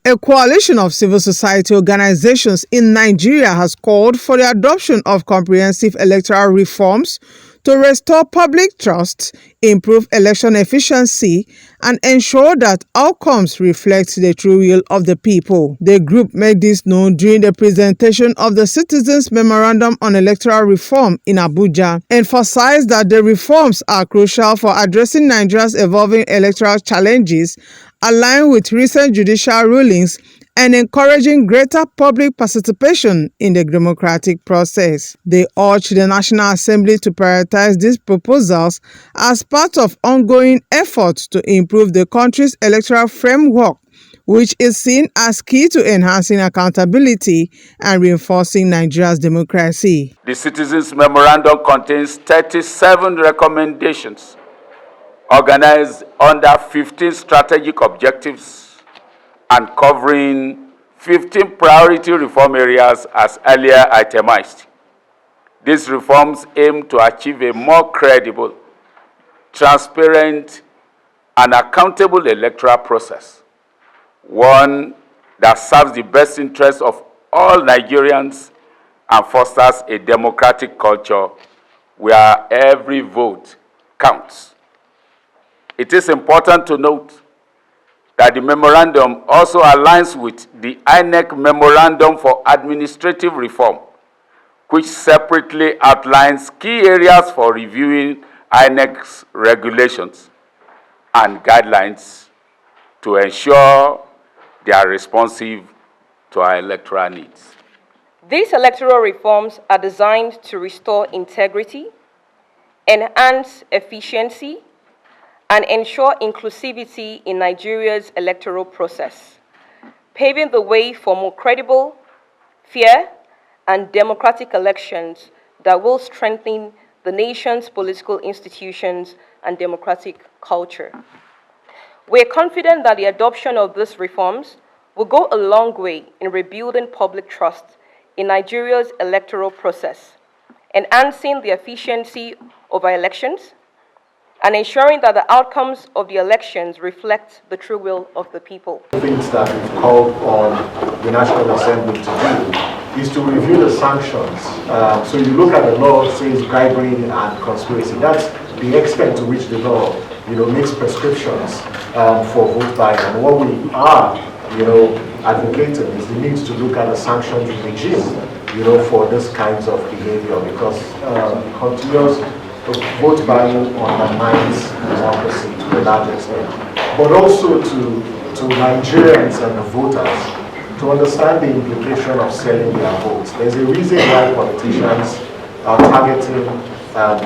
A coalition of civil society organizations in Nigeria has called for the adoption of comprehensive electoral reforms to restore public trust, improve election efficiency, and ensure that outcomes reflect the true will of the people. The group made this known during the presentation of the Citizens Memorandum on Electoral Reform in Abuja, emphasized that the reforms are crucial for addressing Nigeria's evolving electoral challenges, align with recent judicial rulings, and encouraging greater public participation in the democratic process. They urge the National Assembly to prioritize these proposals as part of ongoing efforts to improve the country's electoral framework, which is seen as key to enhancing accountability and reinforcing Nigeria's democracy. The Citizens Memorandum contains 37 recommendations organized under 15 strategic objectives and covering 15 priority reform areas as earlier itemized. These reforms aim to achieve a more credible, transparent, and accountable electoral process, one that serves the best interests of all Nigerians and fosters a democratic culture where every vote counts. It is important to note that the memorandum also aligns with the INEC Memorandum for Administrative Reform, which separately outlines key areas for reviewing INEC's regulations and guidelines to ensure they are responsive to our electoral needs. These electoral reforms are designed to restore integrity, enhance efficiency, and ensure inclusivity in Nigeria's electoral process, paving the way for more credible, fair, and democratic elections that will strengthen the nation's political institutions and democratic culture. We are confident that the adoption of these reforms will go a long way in rebuilding public trust in Nigeria's electoral process, enhancing the efficiency of our elections, and ensuring that the outcomes of the elections reflect the true will of the people. Things that we've called on the National Assembly to do is to review the sanctions. So you look at the law, it says bribery and conspiracy. That's the extent to which the law, makes prescriptions for vote buying. And what we are, advocating is the need to look at a sanctions regime, for this kinds of behavior, because continuous vote buying undermines democracy to a large extent, but also to Nigerians and the voters to understand the implication of selling their votes. There's a reason why politicians are targeting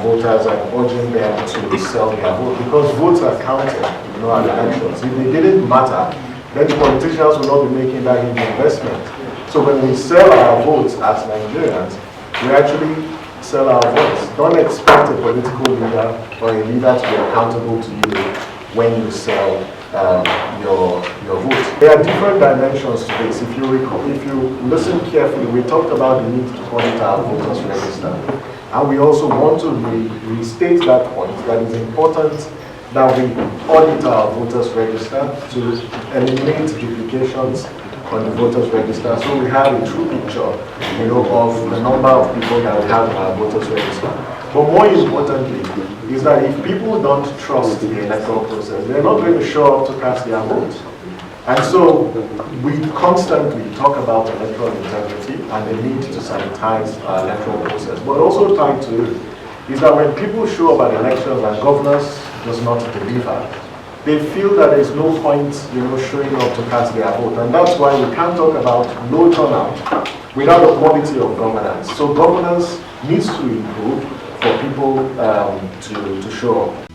voters and urging them to sell their vote, because votes are counted, at elections. If they didn't matter, then politicians will not be making that investment. So when we sell our votes as Nigerians, we actually sell our votes. Don't expect a political leader or a leader to be accountable to you when you sell your vote. There are different dimensions to this. If you listen carefully, we talked about the need to audit our voters register. And we also want to restate that point, that it's important that we audit our voters register to eliminate duplications on the voters register, so we have a true picture, of the number of people that we have in our voters register. But more importantly, is that if people don't trust the electoral process, they're not going to show up to cast their vote. And so we constantly talk about electoral integrity and the need to sanitize our electoral process. But also tied to it is that when people show up at elections and governance does not deliver, they feel that there's no point, showing up to cast their vote. And that's why we can't talk about low turnout without the quality of governance. So governance needs to improve for people to show up.